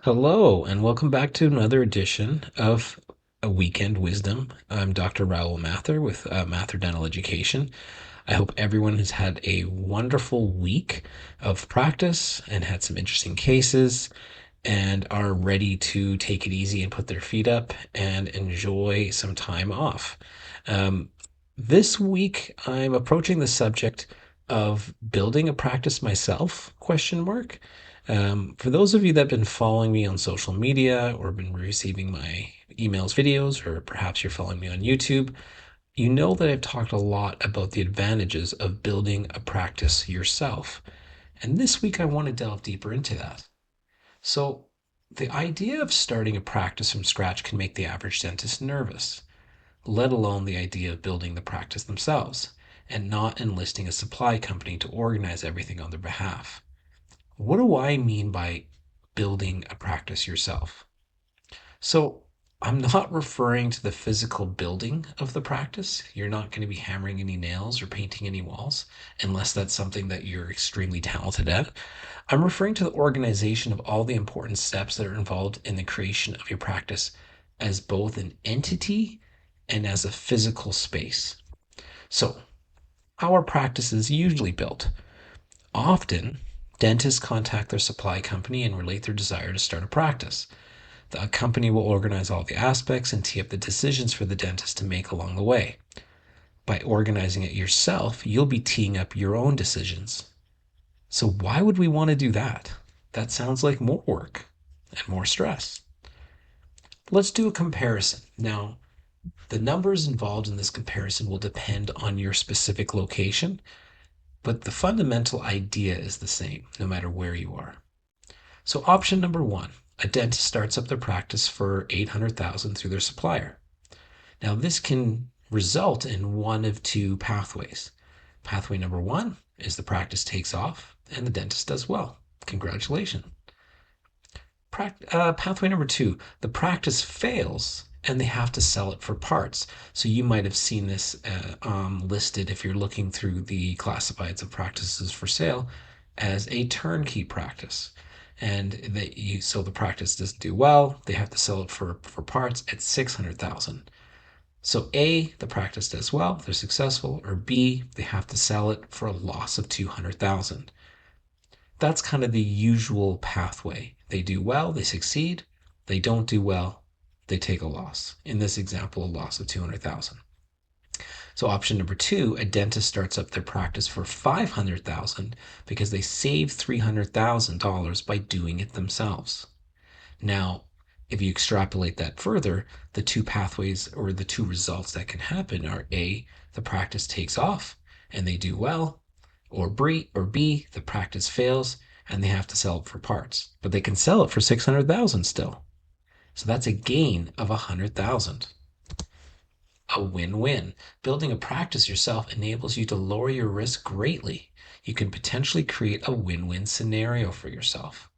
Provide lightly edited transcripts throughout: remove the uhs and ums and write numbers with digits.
Hello, and welcome back to another edition of A Weekend Wisdom. I'm Dr. Raoul Mathur with Mathur Dental Education. I hope everyone has had a wonderful week of practice and had some interesting cases and are ready to take it easy and put their feet up and enjoy some time off. Um, this week, I'm approaching the subject of building a practice myself, question mark. For those of you that have been following me on social media or been receiving my emails, videos, or perhaps you're following me on YouTube, you know that I've talked a lot about the advantages of building a practice yourself. And this week, I want to delve deeper into that. So, the idea of starting a practice from scratch can make the average dentist nervous, let alone the idea of building the practice themselves and not enlisting a supply company to organize everything on their behalf. What do I mean by building a practice yourself? So, I'm not referring to the physical building of the practice. You're not going to be hammering any nails or painting any walls unless that's something that you're extremely talented at. I'm referring to the organization of all the important steps that are involved in the creation of your practice as both an entity and as a physical space. So, how are practices usually built? Often, dentists contact their supply company and relate their desire to start a practice. The company will organize all the aspects and tee up the decisions for the dentist to make along the way. By organizing it yourself, you'll be teeing up your own decisions. So, why would we want to do that? That sounds like more work and more stress. Let's do a comparison. Now, the numbers involved in this comparison will depend on your specific location, but the fundamental idea is the same no matter where you are. So, option number one, a dentist starts up their practice for 800,000 through their supplier. Now, this can result in one of two pathways. Pathway number one is the practice takes off and the dentist does well. Congratulations. Pathway number two, the practice fails and they have to sell it for parts. So you might have seen this listed if you're looking through the classifieds of practices for sale as a turnkey practice. And so the practice doesn't do well. They have to sell it for parts at 600,000. So A, the practice does well, they're successful, or B, they have to sell it for a loss of 200,000. That's kind of the usual pathway. They do well, they succeed. They don't do well, they take a loss. In this example, a loss of 200,000. So option number two, a dentist starts up their practice for 500,000 because they save $300,000 by doing it themselves. Now, if you extrapolate that further, the two pathways or the two results that can happen are A, the practice takes off and they do well, or B, the practice fails and they have to sell it for parts. But they can sell it for 600,000 still. So that's a gain of 100,000. A win-win. Building a practice yourself enables you to lower your risk greatly. You can potentially create a win-win scenario for yourself.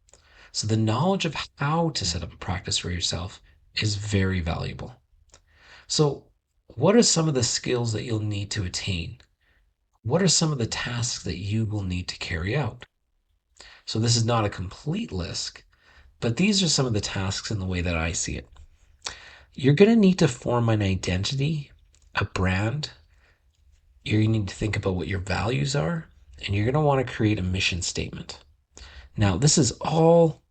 So the knowledge of how to set up a practice for yourself is very valuable. So what are some of the skills that you'll need to attain? What are some of the tasks that you will need to carry out? So this is not a complete list, but these are some of the tasks in the way that I see it. You're going to need to form an identity, a brand. You need to think about what your values are, and you're going to want to create a mission statement. Now, this is all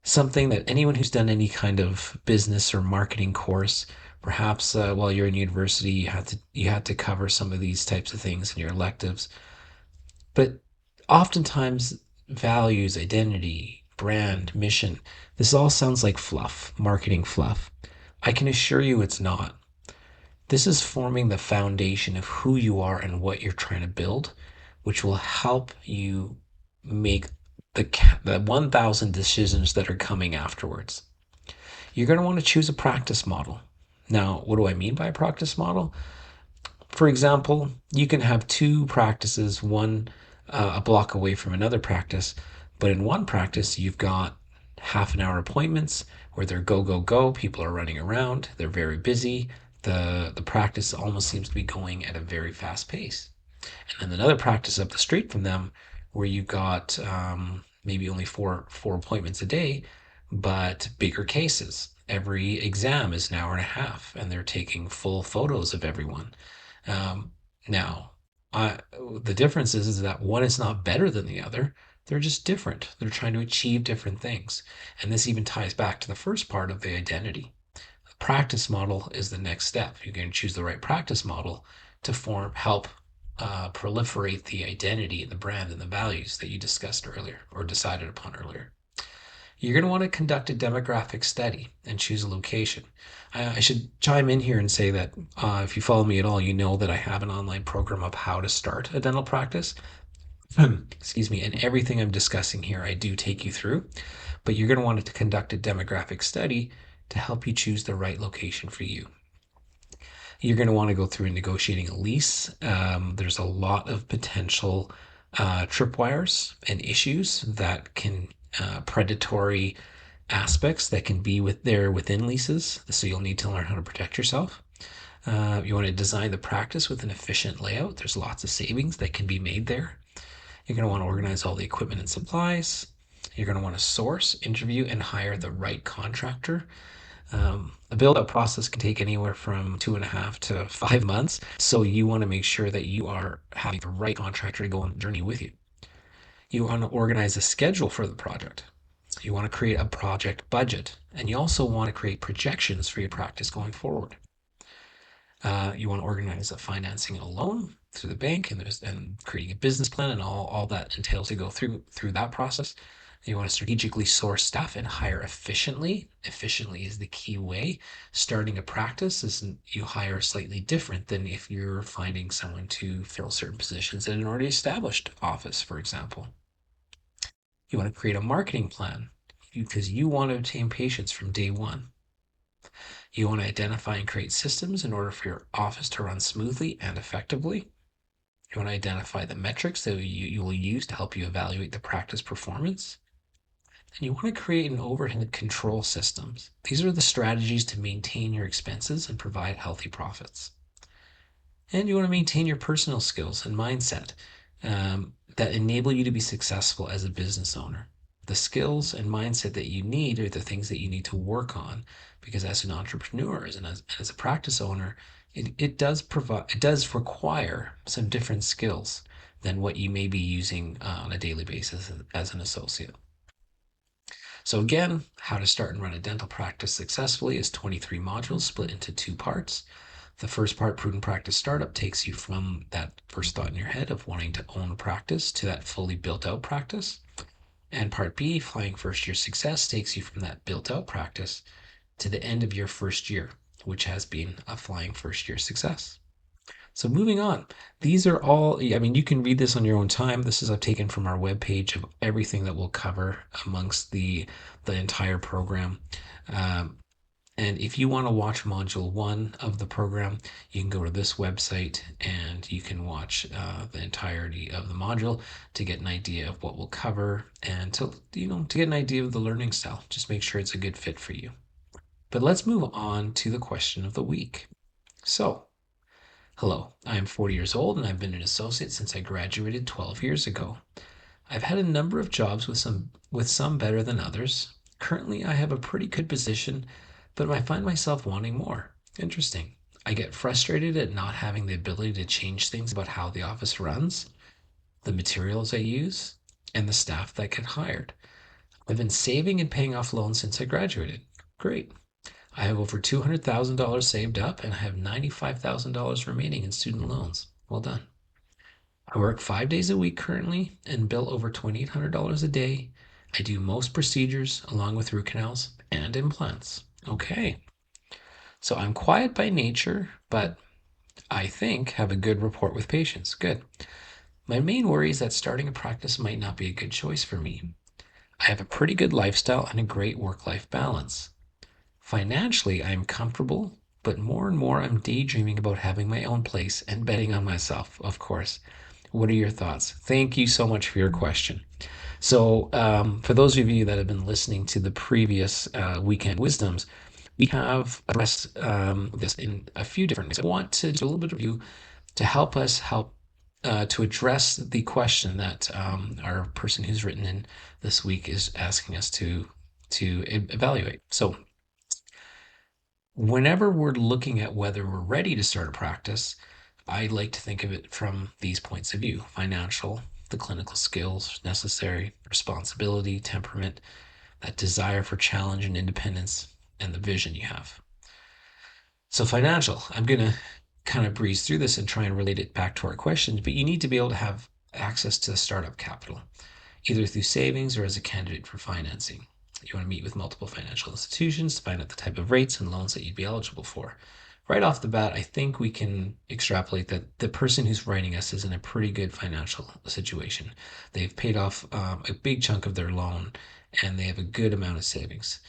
something that anyone who's done any kind of business or marketing course, perhaps while you're in university, you had to cover some of these types of things in your electives. But oftentimes, values, identity, brand, mission, this all sounds like fluff, marketing fluff. I can assure you it's not. This is forming the foundation of who you are and what you're trying to build, which will help you make the 1,000 decisions that are coming afterwards. You're going to want to choose a practice model. Now, what do I mean by a practice model? For example, you can have two practices, one a block away from another practice, but in one practice, you've got half an hour appointments where they're go, go, go. People are running around, they're very busy. The practice almost seems to be going at a very fast pace. And then another practice up the street from them where you've got maybe only four appointments a day, but bigger cases. Every exam is an hour and a half, and they're taking full photos of everyone. Um, now, I, the difference is that one is not better than the other. They're just different. They're trying to achieve different things. And this even ties back to the first part of the identity. The practice model is the next step. You're going to choose the right practice model to help proliferate the identity and the brand and the values that you discussed earlier or decided upon earlier. You're going to want to conduct a demographic study and choose a location. I should chime in here and say that if you follow me at all, you know that I have an online program of how to start a dental practice. Excuse me, and everything I'm discussing here, I do take you through, but you're going to want to conduct a demographic study to help you choose the right location for you. You're going to want to go through negotiating a lease. There's a lot of potential tripwires and issues that can predatory aspects that can be within leases. So you'll need to learn how to protect yourself. You want to design the practice with an efficient layout. There's lots of savings that can be made there. You're going to want to organize all the equipment and supplies. You're going to want to source, interview, and hire the right contractor. The build up process can take anywhere from 2.5 to 5 months. So you want to make sure that you are having the right contractor to go on the journey with you. You want to organize a schedule for the project. You want to create a project budget. And you also want to create projections for your practice going forward. You want to organize a financing and a loan through the bank and creating a business plan and all that entails to go through that process. You want to strategically source staff and hire efficiently. Efficiently is the key way. Starting a practice is you hire slightly different than if you're finding someone to fill certain positions in an already established office, for example. You want to create a marketing plan because you want to obtain patients from day one. You want to identify and create systems in order for your office to run smoothly and effectively. You want to identify the metrics that you will use to help you evaluate the practice performance. And you want to create an overhead control systems. These are the strategies to maintain your expenses and provide healthy profits. And you want to maintain your personal skills and mindset that enable you to be successful as a business owner. The skills and mindset that you need are the things that you need to work on because as an entrepreneur and as a practice owner, it does require some different skills than what you may be using on a daily basis as an associate. So again, how to start and run a dental practice successfully is 23 modules split into two parts. The first part, Prudent Practice Startup, takes you from that first thought in your head of wanting to own a practice to that fully built out practice. And part B, Flying First Year Success, takes you from that built out practice to the end of your first year, which has been a flying first year success. So moving on, these are all, I mean, you can read this on your own time. This is I've taken from our webpage of everything that we'll cover amongst the entire program. Um, and if you want to watch module one of the program, you can go to this website and you can watch the entirety of the module to get an idea of what we'll cover and to get an idea of the learning style. Just make sure it's a good fit for you. But let's move on to the question of the week. So, hello, I am 40 years old and I've been an associate since I graduated 12 years ago. I've had a number of jobs with some better than others. Currently, I have a pretty good position, but I find myself wanting more. Interesting. I get frustrated at not having the ability to change things about how the office runs, the materials I use, and the staff that get hired. I've been saving and paying off loans since I graduated. Great. I have over $200,000 saved up and I have $95,000 remaining in student loans. Well done. I work 5 days a week currently and bill over $2,800 a day. I do most procedures along with root canals and implants. Okay. So I'm quiet by nature, but I think have a good rapport with patients. Good. My main worry is that starting a practice might not be a good choice for me. I have a pretty good lifestyle and a great work life balance. Financially, I'm comfortable, but more and more I'm daydreaming about having my own place and betting on myself, of course. What are your thoughts? Thank you so much for your question. So, for those of you that have been listening to the previous weekend wisdoms, we have addressed this in a few different ways. I want to do a little bit of review to help us help to address the question that our person who's written in this week is asking us to evaluate. So whenever we're looking at whether we're ready to start a practice, I like to think of it from these points of view: financial, the clinical skills necessary, responsibility, temperament, that desire for challenge and independence, and the vision you have. So, financial, I'm going to kind of breeze through this and try and relate it back to our questions, but you need to be able to have access to startup capital, either through savings or as a candidate for financing. You want to meet with multiple financial institutions to find out the type of rates and loans that you'd be eligible for. Right off the bat, I think we can extrapolate that the person who's writing us is in a pretty good financial situation. They've paid off a big chunk of their loan and they have a good amount of savings.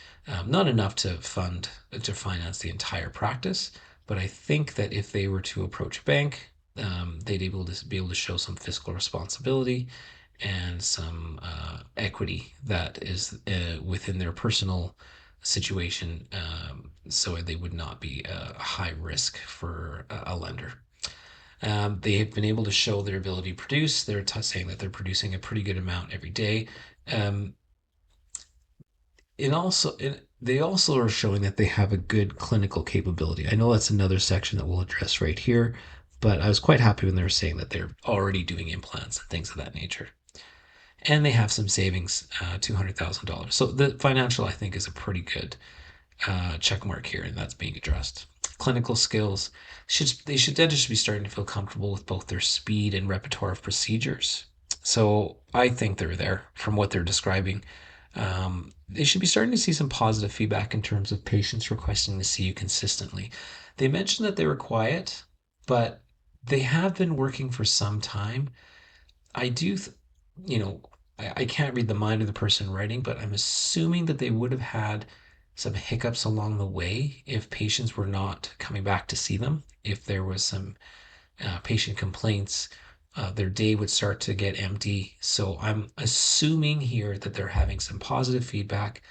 Not enough to finance the entire practice, but I think that if they were to approach a bank, they'd be able to show some fiscal responsibility and some equity that is within their personal situation, so they would not be a high risk for a lender. They have been able to show their ability to produce. They're saying that they're producing a pretty good amount every day. Um, they also are showing that they have a good clinical capability. I know that's another section that we'll address right here, but I was quite happy when they were saying that they're already doing implants and things of that nature, and they have some savings, $200,000. So the financial, I think, is a pretty good check mark here, and that's being addressed. Clinical skills, they should dentists be starting to feel comfortable with both their speed and repertoire of procedures. So I think they're there from what they're describing. They should be starting to see some positive feedback in terms of patients requesting to see you consistently. They mentioned that they were quiet, but they have been working for some time. I do, you know, I can't read the mind of the person writing, but I'm assuming that they would have had some hiccups along the way if patients were not coming back to see them. If there was some patient complaints, their day would start to get empty. So I'm assuming here that they're having some positive feedback.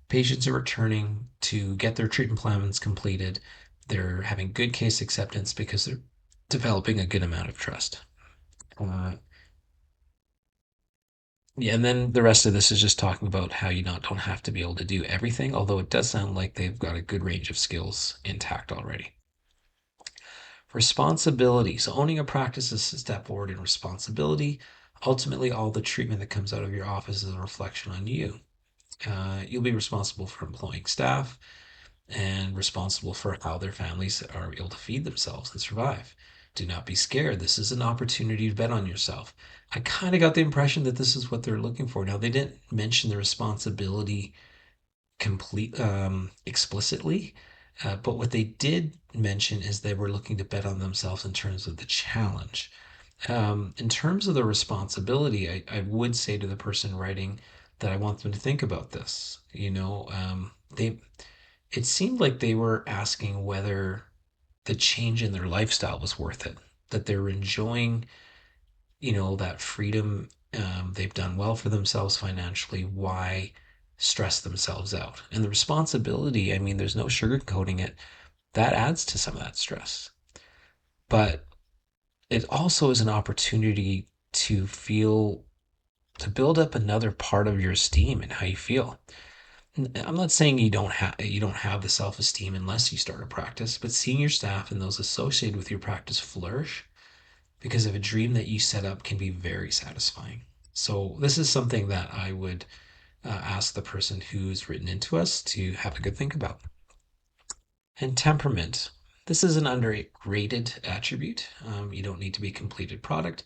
Patients are returning to get their treatment plans completed. They're having good case acceptance because they're developing a good amount of trust. Uh, Yeah, and then the rest of this is just talking about how you not don't have to be able to do everything, although it does sound like they've got a good range of skills intact already. Responsibility. So owning a practice is a step forward in responsibility. Ultimately, all the treatment that comes out of your office is a reflection on you. You'll be responsible for employing staff and responsible for how their families are able to feed themselves and survive. Do not be scared. This is an opportunity to bet on yourself. I kind of got the impression that this is what they're looking for. Now, they didn't mention the responsibility explicitly, but what they did mention is they were looking to bet on themselves in terms of the challenge. In terms of the responsibility, I would say to the person writing that I want them to think about this. They it seemed like they were asking whether the change in their lifestyle was worth it, that they're enjoying, that freedom. They've done well for themselves financially. Why stress themselves out? And the responsibility, I mean, there's no sugarcoating it. That adds to some of that stress. But it also is an opportunity to build up another part of your esteem and how you feel. I'm not saying you don't have the self-esteem unless you start a practice, but seeing your staff and those associated with your practice flourish because of a dream that you set up can be very satisfying. So this is something that I would ask the person who's written into us to have a good think about. And temperament. This is an underrated attribute. You don't need to be a completed product,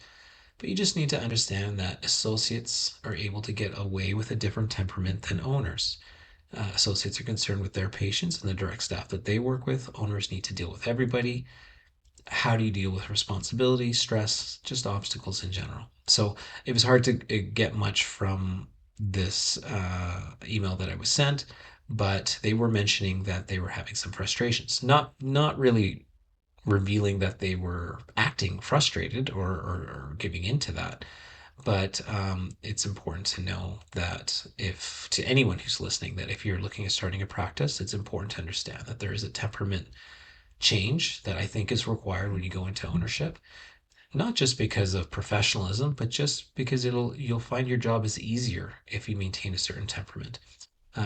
but you just need to understand that associates are able to get away with a different temperament than owners. Associates are concerned with their patients and the direct staff that they work with. Owners need to deal with everybody. How do you deal with responsibility, stress, just obstacles in general? So it was hard to get much from this email that I was sent, but they were mentioning that they were having some frustrations. Not really revealing that they were acting frustrated or giving into that. But it's important to know that if to anyone who's listening, that if you're looking at starting a practice, it's important to understand that there is a temperament change that I think is required when you go into ownership, not just because of professionalism, but just because you'll find your job is easier if you maintain a certain temperament.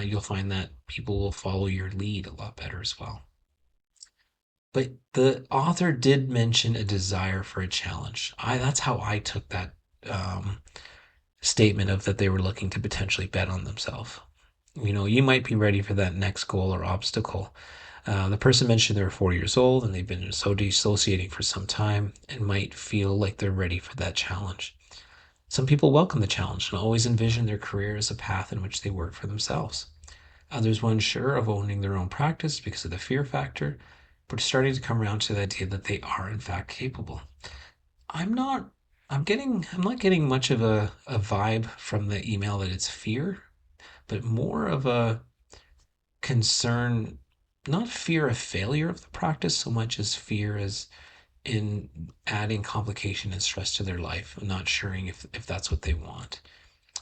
You'll find that people will follow your lead a lot better as well. But the author did mention a desire for a challenge. That's how I took that um, statement of that they were looking to potentially bet on themselves. You might be ready for that next goal or obstacle. The person mentioned they're 40 years old and they've been so dissociating for some time and might feel like they're ready for that challenge. Some people welcome the challenge and always envision their career as a path in which they work for themselves. Others were unsure of owning their own practice because of the fear factor, but are starting to come around to the idea that they are in fact capable. I'm not I'm not getting much of a vibe from the email that it's fear, but more of a concern, not fear of failure of the practice so much as fear as in adding complication and stress to their life and not sure if that's what they want.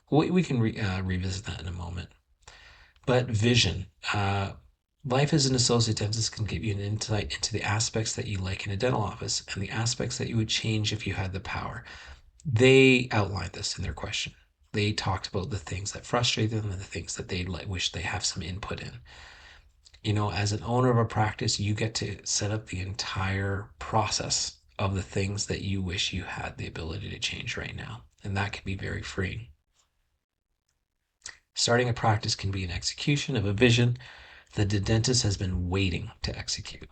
We can revisit that in a moment. But vision. Life as an associate dentist can give you an insight into the aspects that you like in a dental office and the aspects that you would change if you had the power. They outlined this in their question. They talked about the things that frustrate them and the things that they wish they have some input in. As an owner of a practice, you get to set up the entire process of the things that you wish you had the ability to change right now. And that can be very freeing. Starting a practice can be an execution of a vision that the dentist has been waiting to execute.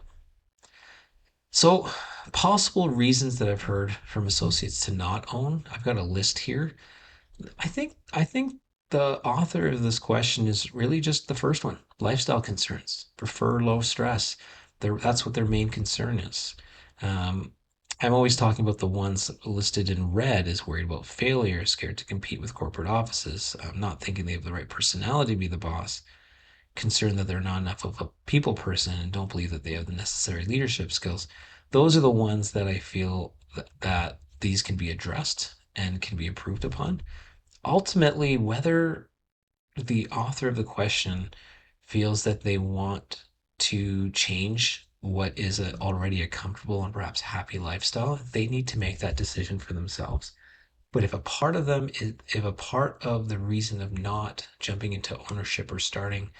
So, possible reasons that I've heard from associates to not own, I've got a list here. I think the author of this question is really just the first one. Lifestyle concerns. Prefer low stress. That's what their main concern is. Um, I'm always talking about the ones listed in red is worried about failure, scared to compete with corporate offices, not thinking they have the right personality to be the boss, concerned that they're not enough of a people person and don't believe that they have the necessary leadership skills. Those are the ones that I feel that these can be addressed and can be improved upon. Ultimately, whether the author of the question feels that they want to change what is already a comfortable and perhaps happy lifestyle, they need to make that decision for themselves. But if a part of the reason of not jumping into ownership or starting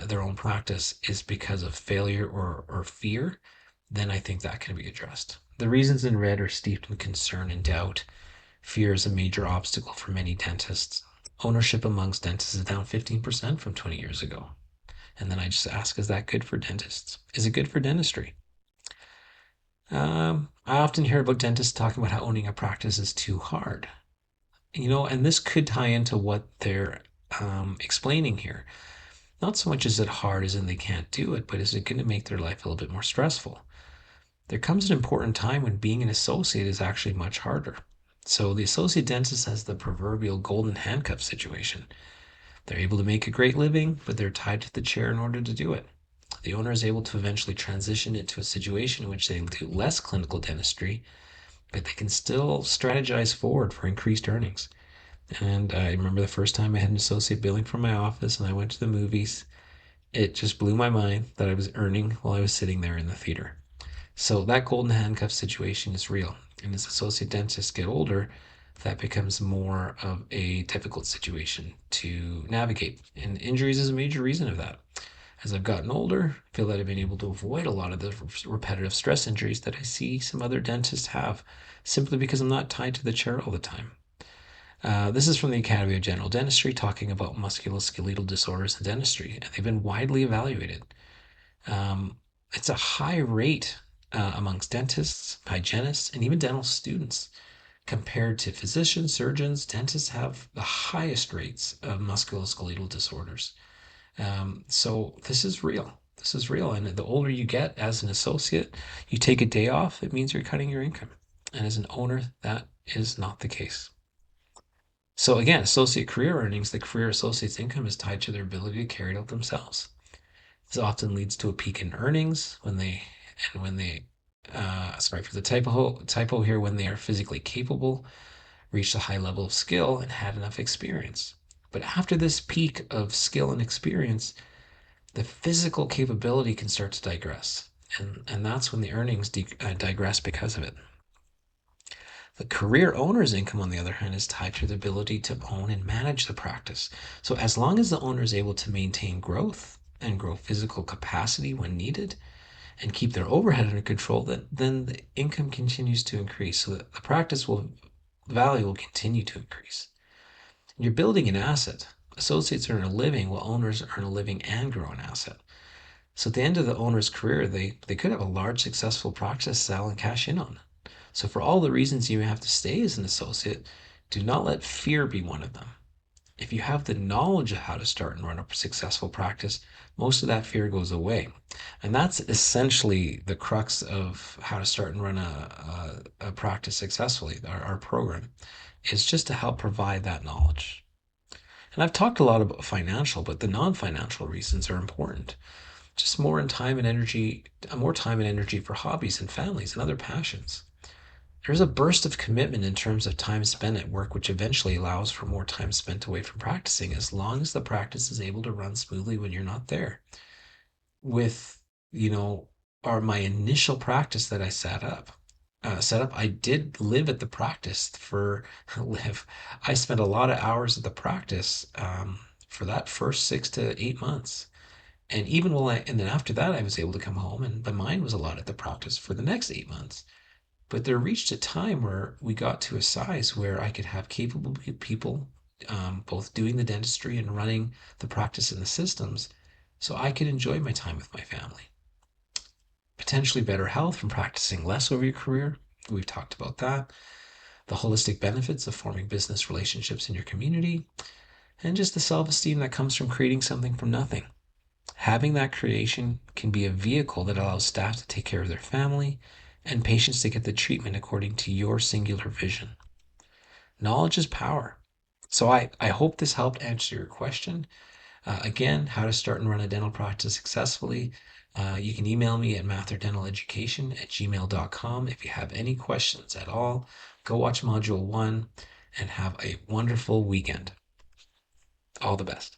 their own practice is because of failure or fear, then I think that can be addressed. The reasons in red are steeped in concern and doubt. Fear is a major obstacle for many dentists. Ownership amongst dentists is down 15% from 20 years ago. And then I just ask, is that good for dentists? Is it good for dentistry? I often hear about dentists talking about how owning a practice is too hard. And this could tie into what they're explaining here. Not so much is it hard as in they can't do it, but is it going to make their life a little bit more stressful? There comes an important time when being an associate is actually much harder. So the associate dentist has the proverbial golden handcuff situation. They're able to make a great living, but they're tied to the chair in order to do it. The owner is able to eventually transition into a situation in which they do less clinical dentistry, but they can still strategize forward for increased earnings. And I remember the first time I had an associate billing from my office and I went to the movies. It just blew my mind that I was earning while I was sitting there in the theater. So that golden handcuff situation is real. And as associate dentists get older, that becomes more of a difficult situation to navigate. And injuries is a major reason of that. As I've gotten older, I feel that I've been able to avoid a lot of the repetitive stress injuries that I see some other dentists have simply because I'm not tied to the chair all the time. This is from the Academy of General Dentistry talking about musculoskeletal disorders in dentistry, and they've been widely evaluated. Um, it's a high rate amongst dentists, hygienists, and even dental students. Compared to physicians, surgeons, dentists have the highest rates of musculoskeletal disorders. So this is real. This is real. And the older you get as an associate, you take a day off, it means you're cutting your income. And as an owner, that is not the case. So again, associate career earnings, the career associate's income is tied to their ability to carry it out themselves. This often leads to a peak in earnings when they sorry for the typo here, when they are physically capable, reached a high level of skill, and had enough experience. But after this peak of skill and experience, the physical capability can start to digress. And that's when the earnings digress because of it. The career owner's income, on the other hand, is tied to the ability to own and manage the practice. So, as long as the owner is able to maintain growth and grow physical capacity when needed and keep their overhead under control, then the income continues to increase. So, the practice will, the value will continue to increase. You're building an asset. Associates earn a living while owners earn a living and grow an asset. So, at the end of the owner's career, they could have a large, successful practice sell and cash in on. So, for all the reasons you have to stay as an associate, do not let fear be one of them. If you have the knowledge of how to start and run a successful practice, most of that fear goes away. And that's essentially the crux of how to start and run a practice successfully. Our program is just to help provide that knowledge. And I've talked a lot about financial, but the non financial reasons are important. Just more time and energy for hobbies and families and other passions. There's a burst of commitment in terms of time spent at work, which eventually allows for more time spent away from practicing, as long as the practice is able to run smoothly when you're not there. With, you know, my initial practice that I I did live at the practice for live. I spent a lot of hours at the practice for that first 6 to 8 months. And even and then after that, I was able to come home and my mind was a lot at the practice for the next 8 months. But there reached a time where we got to a size where I could have capable people both doing the dentistry and running the practice and the systems so I could enjoy my time with my family. Potentially better health from practicing less over your career. We've talked about that. The holistic benefits of forming business relationships in your community, and just the self esteem that comes from creating something from nothing. Having that creation can be a vehicle that allows staff to take care of their family and patients to get the treatment according to your singular vision. Knowledge is power. So I hope this helped answer your question. Again, how to start and run a dental practice successfully. You can email me at mathurdentaleducation@gmail.com if you have any questions at all. Go watch Module 1 and have a wonderful weekend. All the best.